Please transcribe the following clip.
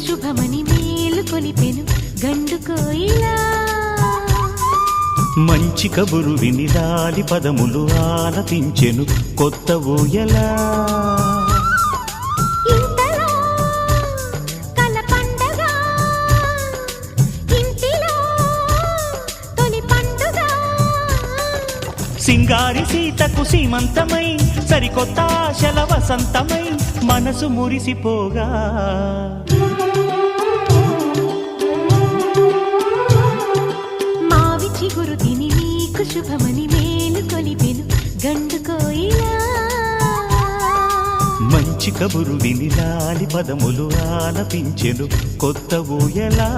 శుభమని మేలు కొలిపెను గండు కోయిలా. మంచి కబురు విని లాలి పదములు ఆలపించెను కొత్త ఊయలా. ఇంతలో కల పండగ, ఇంటిలో తొలి పండుగ. సింగారి సీతకు సీమంతమై సరికొత్త ఆశల వసంతమై మనసు మురిసిపోగా. మావి చిగురు తిని నీకు శుభమని మేలు కొలిపెను గండు కోయిలా. మంచి కబురు విని లాలి పదములు ఆలపించెను కొత్త ఊయలా.